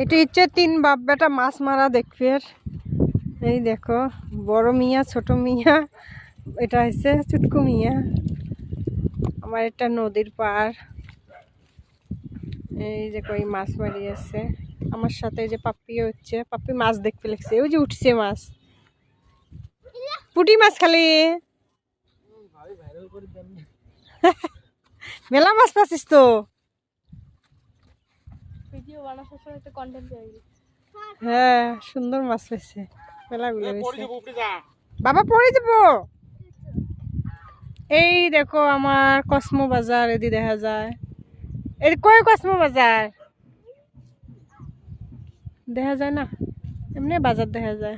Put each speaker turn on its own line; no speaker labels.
এটা হচ্ছে 3 বাপ বেটা মাছ মারা দেখবে। এই দেখো বড় মিয়া ছোট মিয়া, এটা হচ্ছে চুটকু মিয়া। আমার এটা নদীর পার, এই যে কই মাছ মারি আছে আমার সাথে। এই যে পাপ্পিও হচ্ছে, পাপ্পি মাছ দেখতে লাগছে, ওই যে উঠছে মাছ, পুঁটি মাছ খালি। মেলা মাছ পাচ্ছিস তো। হ্যাঁ সুন্দর মাছ পেয়েছে, মেলাগুলো বাবা পড়ে যাবো। এই দেখো আমার কসমো বাজার, এদি দেখা যায়। এই কয় কসমো বাজার দেখা যায় না, এমনি বাজার দেখা যায়।